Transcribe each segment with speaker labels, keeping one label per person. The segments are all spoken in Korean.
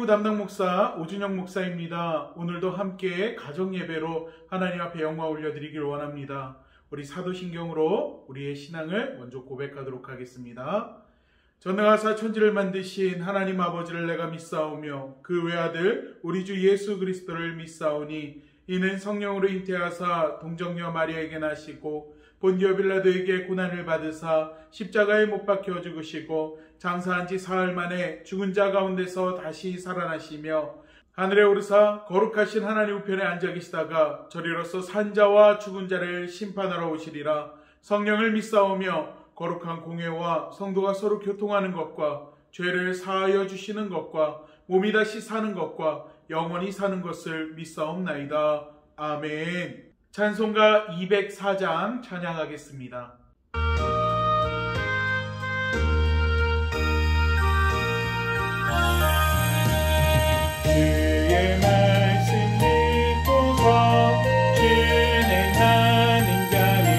Speaker 1: 담당 목사 오준영 목사입니다. 오늘도 함께 가정예배로 하나님 앞에 영광 올려드리길 원합니다. 우리 사도신경으로 우리의 신앙을 먼저 고백하도록 하겠습니다. 전능하사 천지를 만드신 하나님 아버지를 내가 믿사오며 그 외아들 우리 주 예수 그리스도를 믿사오니 이는 성령으로 잉태하사 동정녀 마리아에게 나시고 본디오 빌라도에게 고난을 받으사 십자가에 못 박혀 죽으시고 장사한 지 사흘 만에 죽은 자 가운데서 다시 살아나시며 하늘에 오르사 거룩하신 하나님 우편에 앉아 계시다가 저리로서 산자와 죽은 자를 심판하러 오시리라. 성령을 믿사오며 거룩한 공회와 성도가 서로 교통하는 것과 죄를 사하여 주시는 것과 몸이 다시 사는 것과 영원히 사는 것을 믿사옵나이다. 아멘. 찬송가 204장 찬양하겠습니다. 주의 말씀 읽고서 준행하는 자는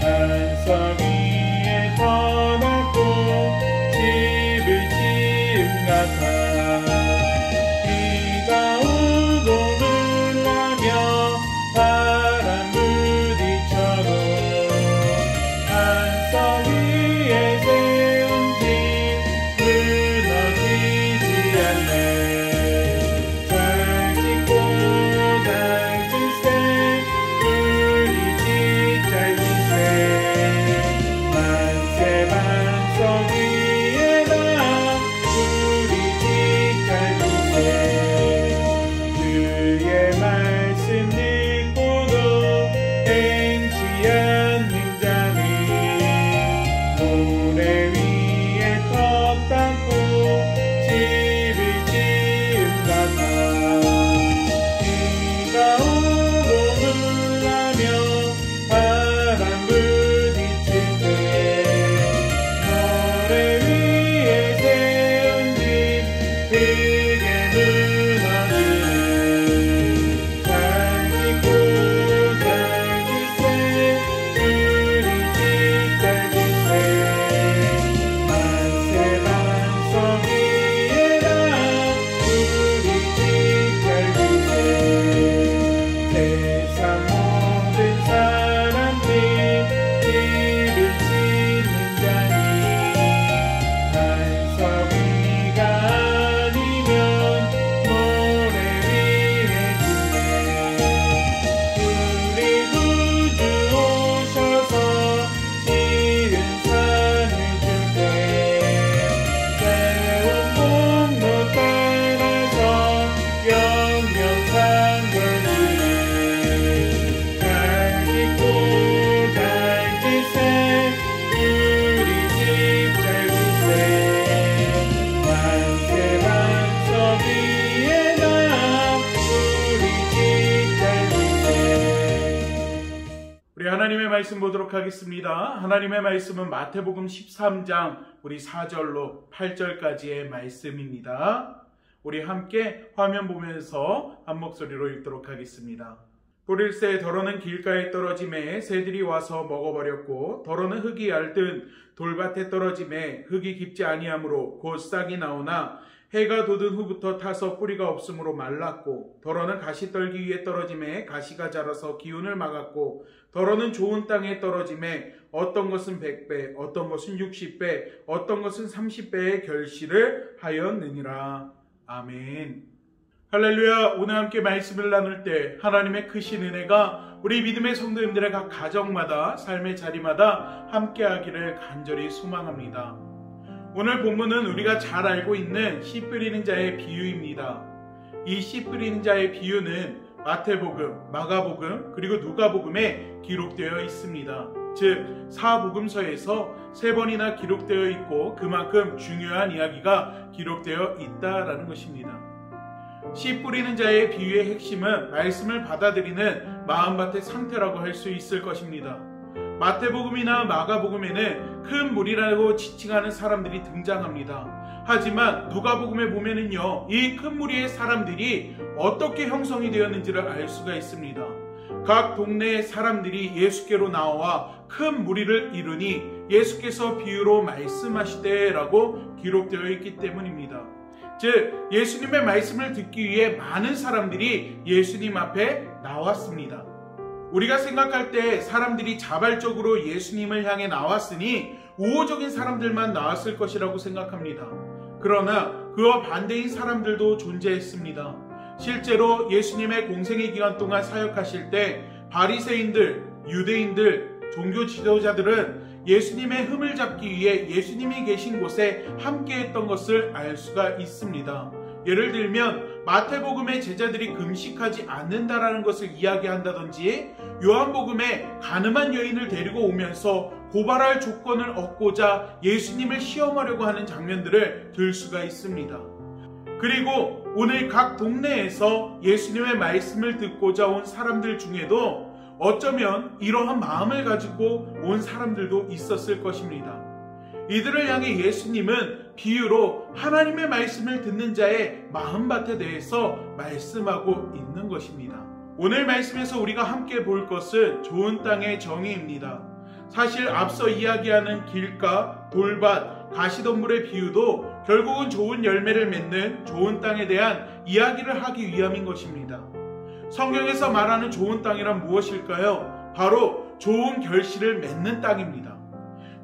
Speaker 1: 반석 위에 더 높고 집을 지은 같아. 비가 오고 눈나며 바람 부딪혀도 반석 위에 세운 집 무너지지 않네. 하나님의 말씀 보도록 하겠습니다. 하나님의 말씀은 마태복음 13장 우리 4절로 8절까지의 말씀입니다. 우리 함께 화면 보면서 한 목소리로 읽도록 하겠습니다. 뿌릴새 더러는 길가에 떨어짐에 새들이 와서 먹어버렸고 더러는 흙이 얇든 돌밭에 떨어짐에 흙이 깊지 아니하므로 곧 싹이 나오나 해가 돋은 후부터 타서 뿌리가 없으므로 말랐고 더러는 가시떨기 위에 떨어짐에 가시가 자라서 기운을 막았고 더러는 좋은 땅에 떨어짐에 어떤 것은 100배 어떤 것은 60배 어떤 것은 30배의 결실을 하였느니라. 아멘. 할렐루야. 오늘 함께 말씀을 나눌 때 하나님의 크신 은혜가 우리 믿음의 성도님들의 각 가정마다 삶의 자리마다 함께하기를 간절히 소망합니다. 오늘 본문은 우리가 잘 알고 있는 씨 뿌리는 자의 비유입니다. 이 씨 뿌리는 자의 비유는 마태복음, 마가복음, 그리고 누가복음에 기록되어 있습니다. 즉 사복음서에서 3번이나 기록되어 있고 그만큼 중요한 이야기가 기록되어 있다라는 것입니다. 씨 뿌리는 자의 비유의 핵심은 말씀을 받아들이는 마음밭의 상태라고 할 수 있을 것입니다. 마태복음이나 마가복음에는 큰 무리라고 지칭하는 사람들이 등장합니다. 하지만 누가복음에 보면은요, 이 큰 무리의 사람들이 어떻게 형성이 되었는지를 알 수가 있습니다. 각 동네의 사람들이 예수께로 나와 큰 무리를 이루니 예수께서 비유로 말씀하시되라고 기록되어 있기 때문입니다. 즉 예수님의 말씀을 듣기 위해 많은 사람들이 예수님 앞에 나왔습니다. 우리가 생각할 때 사람들이 자발적으로 예수님을 향해 나왔으니 우호적인 사람들만 나왔을 것이라고 생각합니다. 그러나 그와 반대인 사람들도 존재했습니다. 실제로 예수님의 공생의 기간 동안 사역하실 때 바리새인들, 유대인들, 종교 지도자들은 예수님의 흠을 잡기 위해 예수님이 계신 곳에 함께했던 것을 알 수가 있습니다. 예를 들면 마태복음의 제자들이 금식하지 않는다라는 것을 이야기한다든지, 요한복음에 가늠한 여인을 데리고 오면서 고발할 조건을 얻고자 예수님을 시험하려고 하는 장면들을 들 수가 있습니다. 그리고 오늘 각 동네에서 예수님의 말씀을 듣고자 온 사람들 중에도 어쩌면 이러한 마음을 가지고 온 사람들도 있었을 것입니다. 이들을 향해 예수님은 비유로 하나님의 말씀을 듣는 자의 마음밭에 대해서 말씀하고 있는 것입니다. 오늘 말씀에서 우리가 함께 볼 것은 좋은 땅의 정의입니다. 사실 앞서 이야기하는 길가, 돌밭, 가시덤불의 비유도 결국은 좋은 열매를 맺는 좋은 땅에 대한 이야기를 하기 위함인 것입니다. 성경에서 말하는 좋은 땅이란 무엇일까요? 바로 좋은 결실을 맺는 땅입니다.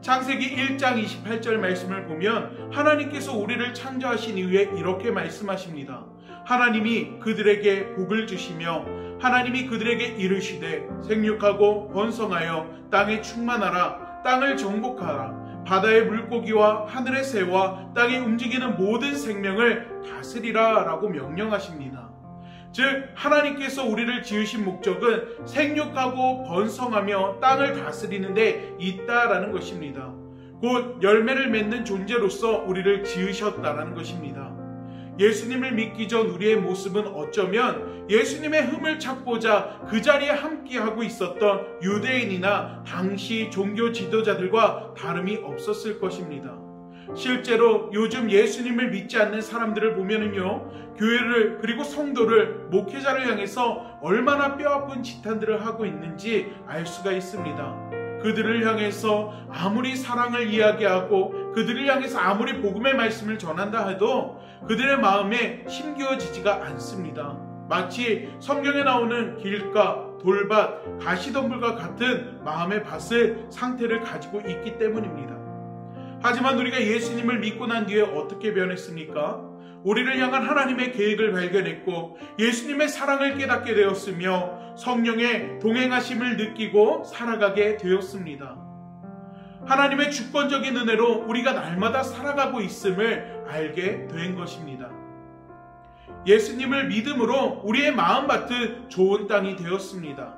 Speaker 1: 창세기 1장 28절 말씀을 보면 하나님께서 우리를 창조하신 이후에 이렇게 말씀하십니다. 하나님이 그들에게 복을 주시며 하나님이 그들에게 이르시되 생육하고 번성하여 땅에 충만하라, 땅을 정복하라, 바다의 물고기와 하늘의 새와 땅에 움직이는 모든 생명을 다스리라 라고 명령하십니다. 즉 하나님께서 우리를 지으신 목적은 생육하고 번성하며 땅을 다스리는 데 있다라는 것입니다. 곧 열매를 맺는 존재로서 우리를 지으셨다라는 것입니다. 예수님을 믿기 전 우리의 모습은 어쩌면 예수님의 흠을 찾고자 그 자리에 함께하고 있었던 유대인이나 당시 종교 지도자들과 다름이 없었을 것입니다. 실제로 요즘 예수님을 믿지 않는 사람들을 보면은요, 교회를 그리고 성도를, 목회자를 향해서 얼마나 뼈아픈 지탄들을 하고 있는지 알 수가 있습니다. 그들을 향해서 아무리 사랑을 이야기하고 그들을 향해서 아무리 복음의 말씀을 전한다 해도 그들의 마음에 힘겨워지지가 않습니다. 마치 성경에 나오는 길가, 돌밭, 가시덤불과 같은 마음의 밭을 상태를 가지고 있기 때문입니다. 하지만 우리가 예수님을 믿고 난 뒤에 어떻게 변했습니까? 우리를 향한 하나님의 계획을 발견했고 예수님의 사랑을 깨닫게 되었으며 성령의 동행하심을 느끼고 살아가게 되었습니다. 하나님의 주권적인 은혜로 우리가 날마다 살아가고 있음을 알게 된 것입니다. 예수님을 믿음으로 우리의 마음밭은 좋은 땅이 되었습니다.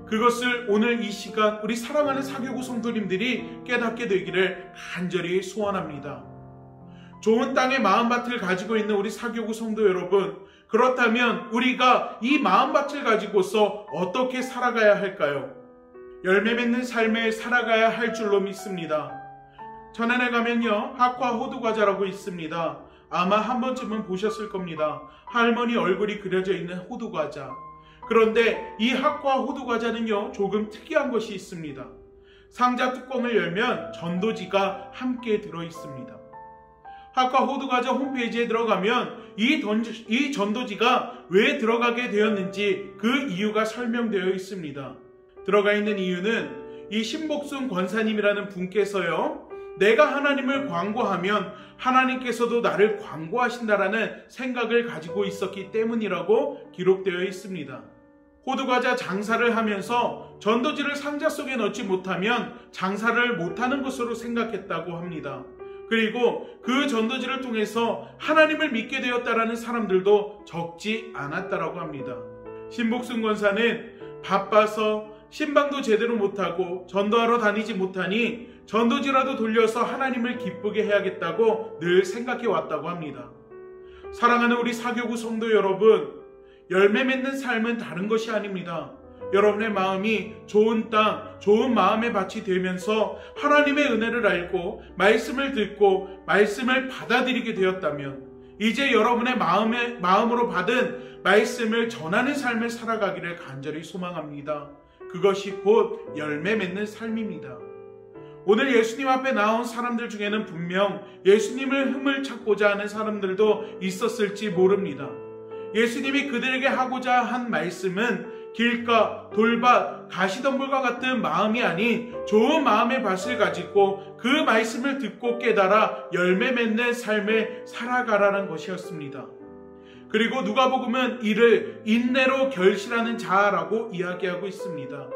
Speaker 1: 그것을 오늘 이 시간 우리 사랑하는 사교구 성도님들이 깨닫게 되기를 간절히 소원합니다. 좋은 땅의 마음밭을 가지고 있는 우리 사교구 성도 여러분, 그렇다면 우리가 이 마음밭을 가지고서 어떻게 살아가야 할까요? 열매 맺는 삶을 살아가야 할 줄로 믿습니다. 전안에 가면요, 학과 호두과자라고 있습니다. 아마 한 번쯤은 보셨을 겁니다. 할머니 얼굴이 그려져 있는 호두과자. 그런데 이 학과 호두과자는요, 조금 특이한 것이 있습니다. 상자 뚜껑을 열면 전도지가 함께 들어있습니다. 학과 호두과자 홈페이지에 들어가면 이 전도지가 왜 들어가게 되었는지 그 이유가 설명되어 있습니다. 들어가 있는 이유는 이 신복순 권사님이라는 분께서요, 내가 하나님을 광고하면 하나님께서도 나를 광고하신다라는 생각을 가지고 있었기 때문이라고 기록되어 있습니다. 호두과자 장사를 하면서 전도지를 상자 속에 넣지 못하면 장사를 못하는 것으로 생각했다고 합니다. 그리고 그 전도지를 통해서 하나님을 믿게 되었다라는 사람들도 적지 않았다라고 합니다. 신복순 권사는 바빠서 신방도 제대로 못하고 전도하러 다니지 못하니 전도지라도 돌려서 하나님을 기쁘게 해야겠다고 늘 생각해 왔다고 합니다. 사랑하는 우리 사교구 성도 여러분, 열매 맺는 삶은 다른 것이 아닙니다. 여러분의 마음이 좋은 땅, 좋은 마음의 밭이 되면서 하나님의 은혜를 알고 말씀을 듣고 말씀을 받아들이게 되었다면 이제 여러분의 마음으로 받은 말씀을 전하는 삶을 살아가기를 간절히 소망합니다. 그것이 곧 열매 맺는 삶입니다. 오늘 예수님 앞에 나온 사람들 중에는 분명 예수님을 흠을 찾고자 하는 사람들도 있었을지 모릅니다. 예수님이 그들에게 하고자 한 말씀은 길가, 돌밭, 가시덤불과 같은 마음이 아닌 좋은 마음의 밭을 가지고 그 말씀을 듣고 깨달아 열매 맺는 삶을 살아가라는 것이었습니다. 그리고 누가복음은 이를 인내로 결실하는 자라고 이야기하고 있습니다.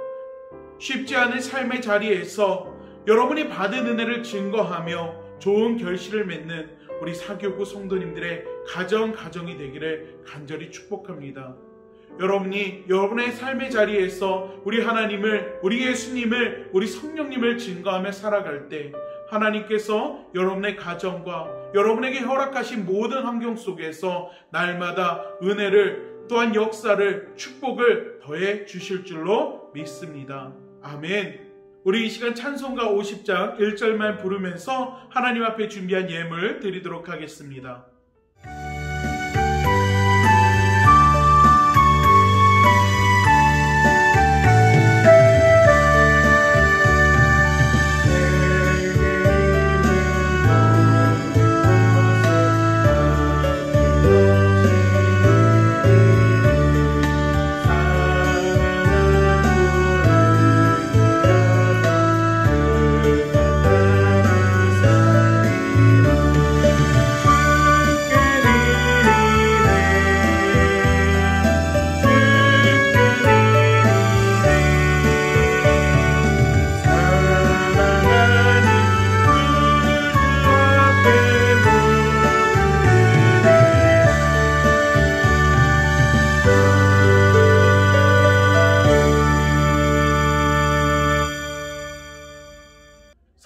Speaker 1: 쉽지 않은 삶의 자리에서 여러분이 받은 은혜를 증거하며 좋은 결실을 맺는 우리 사교구 성도님들의 가정이 되기를 간절히 축복합니다. 여러분이 여러분의 삶의 자리에서 우리 하나님을, 우리 예수님을, 우리 성령님을 증거하며 살아갈 때 하나님께서 여러분의 가정과 여러분에게 허락하신 모든 환경 속에서 날마다 은혜를, 또한 역사를, 축복을 더해 주실 줄로 믿습니다. 아멘. 우리 이 시간 찬송가 50장 1절만 부르면서 하나님 앞에 준비한 예물 드리도록 하겠습니다.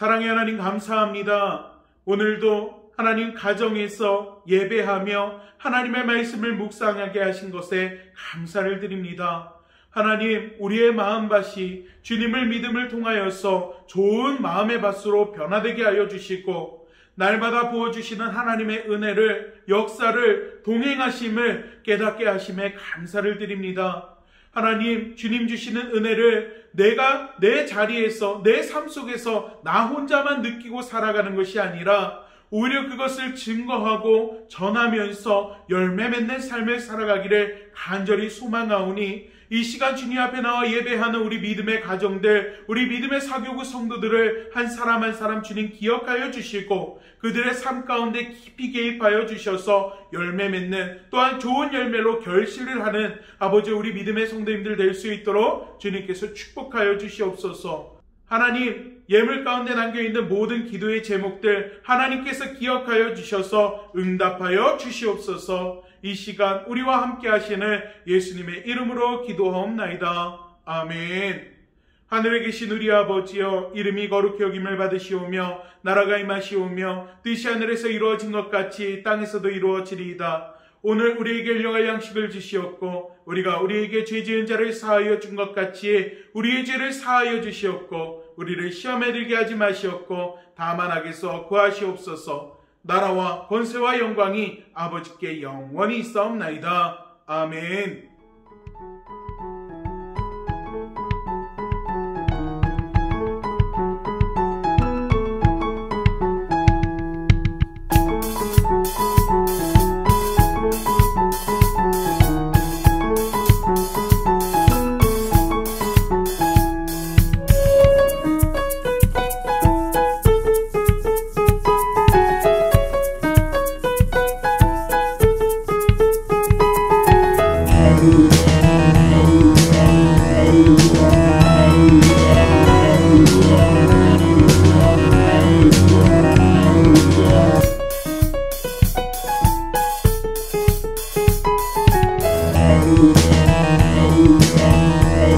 Speaker 1: 사랑의 하나님 감사합니다. 오늘도 하나님 가정에서 예배하며 하나님의 말씀을 묵상하게 하신 것에 감사를 드립니다. 하나님, 우리의 마음밭이 주님을 믿음을 통하여서 좋은 마음의 밭으로 변화되게 하여 주시고 날마다 부어주시는 하나님의 은혜를, 역사를, 동행하심을 깨닫게 하심에 감사를 드립니다. 하나님, 주님 주시는 은혜를 내가 내 자리에서, 내 삶 속에서 나 혼자만 느끼고 살아가는 것이 아니라 오히려 그것을 증거하고 전하면서 열매 맺는 삶을 살아가기를 간절히 소망하오니 이 시간 주님 앞에 나와 예배하는 우리 믿음의 가정들, 우리 믿음의 사교구 성도들을 한 사람 한 사람 주님 기억하여 주시고 그들의 삶 가운데 깊이 개입하여 주셔서 열매 맺는, 또한 좋은 열매로 결실을 하는 아버지 우리 믿음의 성도님들 될 수 있도록 주님께서 축복하여 주시옵소서. 하나님, 예물 가운데 남겨있는 모든 기도의 제목들 하나님께서 기억하여 주셔서 응답하여 주시옵소서. 이 시간 우리와 함께 하시는 예수님의 이름으로 기도하옵나이다. 아멘. 하늘에 계신 우리 아버지여, 이름이 거룩히 여김을 받으시오며 나라가 임하시오며 뜻이 하늘에서 이루어진 것 같이 땅에서도 이루어지리이다. 오늘 우리에게 일용할 양식을 주시옵고 우리가 우리에게 죄 지은 자를 사하여 준 것 같이 우리의 죄를 사하여 주시옵고 우리를 시험에 들게 하지 마시옵고 다만 악에서 구하시옵소서. 나라와 권세와 영광이 아버지께 영원히 있사옵나이다. 아멘.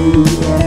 Speaker 2: Hey,